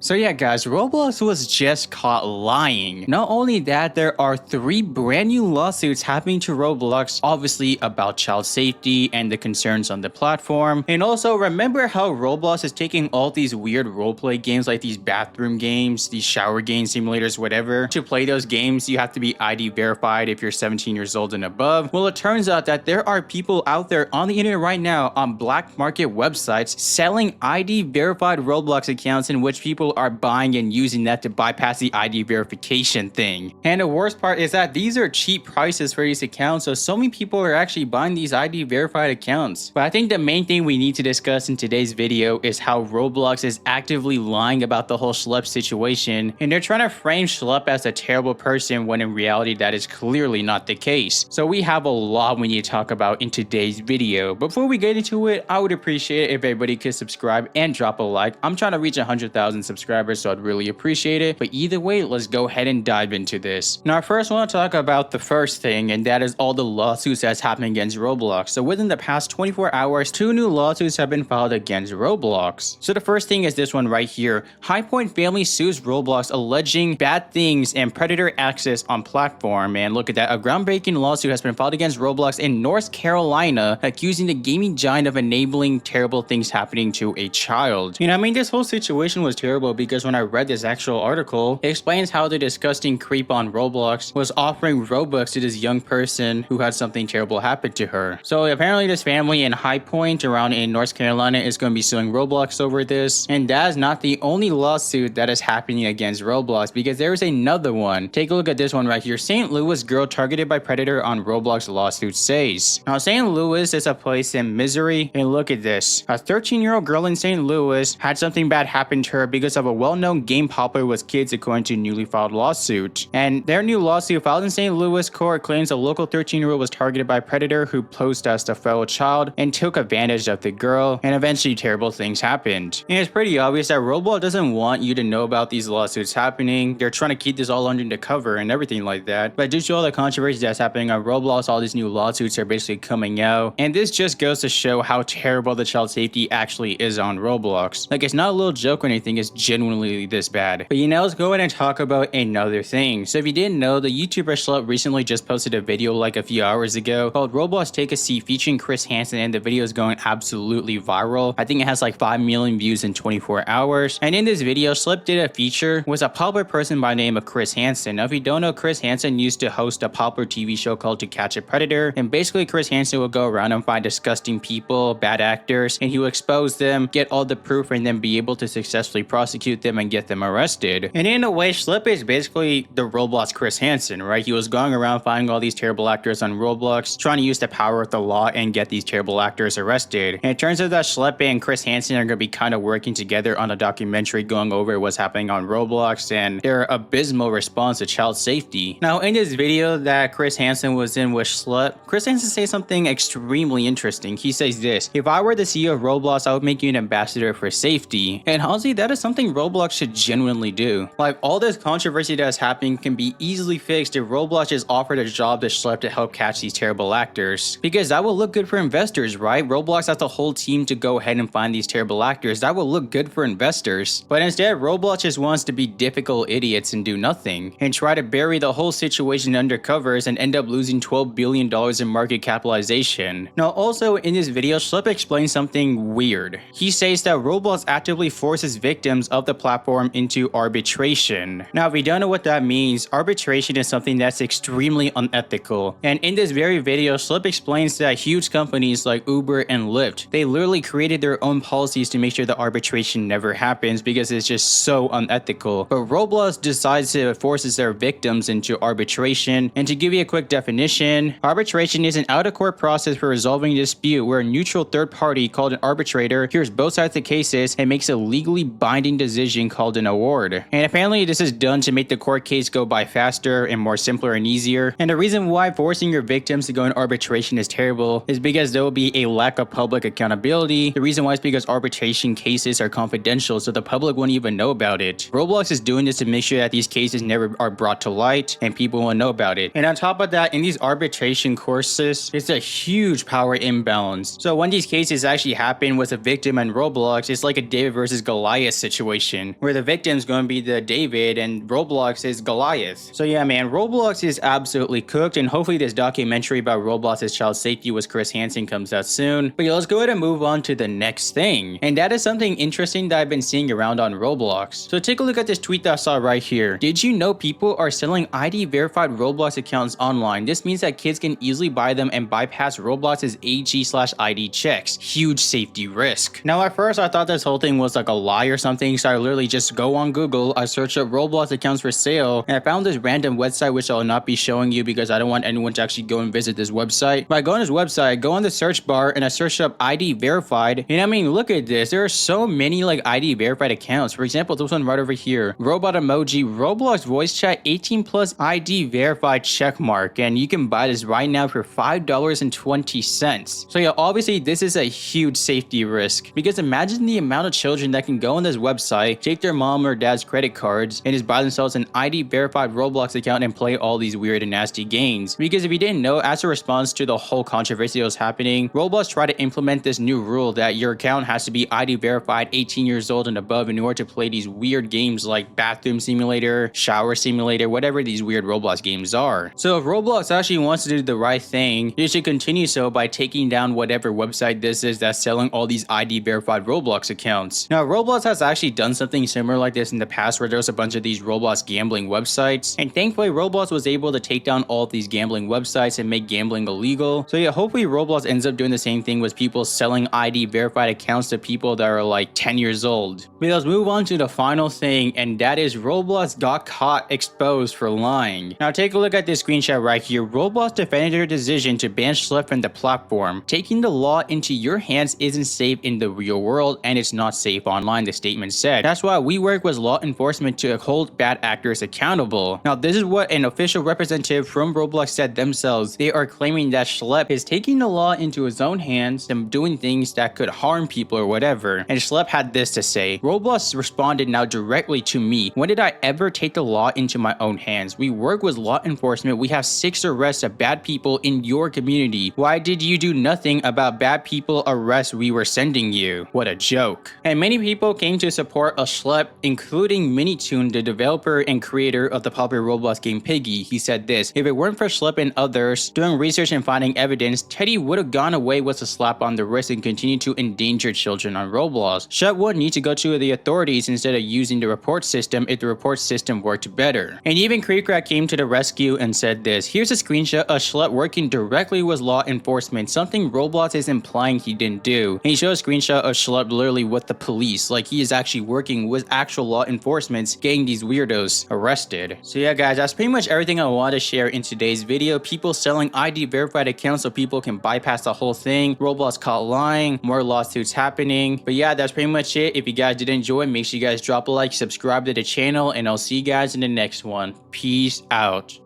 So yeah guys, Roblox was just caught lying. Not only that, there are 3 brand new lawsuits happening to Roblox, obviously about child safety and the concerns on the platform. And also remember how Roblox is taking all these weird roleplay games like these bathroom games, these shower game simulators, whatever. To play those games, you have to be ID verified if you're 17 years old and above. Well, it turns out that there are people out there on the internet right now on black market websites selling ID verified Roblox accounts in which people are buying and using that to bypass the ID verification thing. And the worst part is that these are cheap prices for these accounts, so many people are actually buying these ID verified accounts. But I think the main thing we need to discuss in today's video is how Roblox is actively lying about the whole Schlep situation, and they're trying to frame Schlep as a terrible person when in reality that is clearly not the case. So we have a lot we need to talk about in today's video. Before we get into it, I would appreciate it if everybody could subscribe and drop a like. I'm trying to reach 100,000 subscribers, so I'd really appreciate it. But either way, let's go ahead and dive into this. Now, I first want to talk about the first thing, and that is all the lawsuits that's happening against Roblox. So within the past 24 hours, 2 new lawsuits have been filed against Roblox. So the first thing is this one right here. High Point family sues Roblox alleging bad things and predator access on platform. And look at that, a groundbreaking lawsuit has been filed against Roblox in North Carolina, accusing the gaming giant of enabling terrible things happening to a child. You know, I mean, this whole situation was terrible because when I read this actual article, it explains how the disgusting creep on Roblox was offering Robux to this young person who had something terrible happen to her. So apparently this family in High Point around in North Carolina is going to be suing Roblox over this. And that is not the only lawsuit that is happening against Roblox, because there is another one. Take a look at this one right here. St. Louis girl targeted by predator on Roblox lawsuit says. Now St. Louis is a place in Missouri, and look at this. A 13-year-old girl in St. Louis had something bad happen to her because of a well-known game popular with kids, according to a newly filed lawsuit. And their new lawsuit filed in St. Louis court claims a local 13-year-old was targeted by a predator who posed as a fellow child and took advantage of the girl, and eventually terrible things happened. And it's pretty obvious that Roblox doesn't want you to know about these lawsuits happening. They're trying to keep this all under the cover and everything like that. But due to all the controversy that's happening on Roblox, all these new lawsuits are basically coming out. And this just goes to show how terrible the child safety actually is on Roblox. Like, it's not a little joke or anything, it's genuinely this bad. But you know, let's go ahead and talk about another thing. So if you didn't know, the YouTuber Schlep recently just posted a video like a few hours ago called Roblox Take a Seat featuring Chris Hansen, and the video is going absolutely viral. I think it has like 5 million views in 24 hours. And in this video, Schlep did a feature with a popular person by the name of Chris Hansen. Now if you don't know, Chris Hansen used to host a popular TV show called To Catch a Predator, and basically Chris Hansen would go around and find disgusting people, bad actors, and he would expose them, get all the proof, and then be able to successfully prosecute them and get them arrested. And in a way, Schlep is basically the Roblox Chris Hansen, right? He was going around finding all these terrible actors on Roblox, trying to use the power of the law and get these terrible actors arrested. And it turns out that Schlep and Chris Hansen are going to be kind of working together on a documentary going over what's happening on Roblox and their abysmal response to child safety. Now in this video that Chris Hansen was in with Schlep, Chris Hansen says something extremely interesting. He says this: if I were the CEO of Roblox, I would make you an ambassador for safety. And honestly, that is something Roblox should genuinely do. Like, all this controversy that's happening can be easily fixed if Roblox just offered a job to Schlep to help catch these terrible actors, because that will look good for investors, right? Roblox has a whole team to go ahead and find these terrible actors. That will look good for investors. But instead, Roblox just wants to be difficult idiots and do nothing, and try to bury the whole situation under covers and end up losing $12 billion in market capitalization. Now also in this video, Schlep explains something weird. He says that Roblox actively forces victims of the platform into arbitration. Now if you don't know what that means, arbitration is something that's extremely unethical. And in this very video, Schlep explains that huge companies like Uber and Lyft, they literally created their own policies to make sure that arbitration never happens because it's just so unethical. But Roblox decides to forces their victims into arbitration. And to give you a quick definition, arbitration is an out-of-court process for resolving a dispute where a neutral third party called an arbitrator hears both sides of the cases and makes a legally binding decision called an award. And apparently this is done to make the court case go by faster and more simpler and easier. And the reason why forcing your victims to go in arbitration is terrible is because there will be a lack of public accountability. The reason why is because arbitration cases are confidential, so the public won't even know about it. Roblox is doing this to make sure that these cases never are brought to light and people will know about it. And on top of that, in these arbitration courses, it's a huge power imbalance. So when these cases actually happen with a victim in Roblox, it's like a David versus Goliath situation situation where the victim's going to be the David and Roblox is Goliath. So yeah, man, Roblox is absolutely cooked, and hopefully this documentary about Roblox's child safety with Chris Hansen comes out soon. But yeah, let's go ahead and move on to the next thing. And that is something interesting that I've been seeing around on Roblox. So take a look at this tweet that I saw right here. Did you know people are selling ID verified Roblox accounts online? This means that kids can easily buy them and bypass Roblox's AG/ID checks. Huge safety risk. Now at first I thought this whole thing was like a lie or something, so I literally just go on Google, I search up Roblox accounts for sale, and I found this random website which I will not be showing you because I don't want anyone to actually go and visit this website. But I go on this website, I go on the search bar, and I search up ID verified, and I mean, look at this, there are so many like ID verified accounts. For example, this one right over here, robot emoji, Roblox voice chat 18 plus ID verified check mark, and you can buy this right now for $5.20. So yeah, obviously this is a huge safety risk, because imagine the amount of children that can go on this website, take their mom or dad's credit cards, and just buy themselves an ID verified Roblox account and play all these weird and nasty games. Because if you didn't know, as a response to the whole controversy that was happening, Roblox tried to implement this new rule that your account has to be ID verified 18 years old and above in order to play these weird games like bathroom simulator, shower simulator, whatever these weird Roblox games are. So if Roblox actually wants to do the right thing, they should continue so by taking down whatever website this is that's selling all these ID verified Roblox accounts. Now Roblox has actually done something similar like this in the past where there was a bunch of these Roblox gambling websites, and thankfully Roblox was able to take down all of these gambling websites and make gambling illegal. So yeah, hopefully Roblox ends up doing the same thing with people selling ID verified accounts to people that are like 10 years old. But let's move on to the final thing, and that is Roblox got caught exposed for lying. Now take a look at this screenshot right here. Roblox defended their decision to ban Schlep from the platform. Taking the law into your hands isn't safe in the real world, and it's not safe online, the statement said. That's why we work with law enforcement to hold bad actors accountable. Now this is what an official representative from Roblox said themselves. They are claiming that Schlep is taking the law into his own hands and doing things that could harm people or whatever. And Schlep had this to say: Roblox responded now directly to me. When did I ever take the law into my own hands? We work with law enforcement. We have 6 arrests of bad people in your community. Why did you do nothing about bad people arrests we were sending you? What a joke. And many people came to support Schlep, including Minitoon, the developer and creator of the popular Roblox game Piggy. He said this: if it weren't for Schlep and others doing research and finding evidence, Teddy would have gone away with a slap on the wrist and continued to endanger children on Roblox. Schlep would need to go to the authorities instead of using the report system if the report system worked better. And even Creekrat came to the rescue and said this: here's a screenshot of Schlep working directly with law enforcement, something Roblox is implying he didn't do. And he showed a screenshot of Schlep literally with the police, like he is actually working with actual law enforcement getting these weirdos arrested. So yeah guys, that's pretty much everything I wanted to share in today's video. People selling ID verified accounts so people can bypass the whole thing, Roblox caught lying, more lawsuits happening. But yeah, that's pretty much it. If you guys did enjoy, make sure you guys drop a like, subscribe to the channel, and I'll see you guys in the next one. Peace out.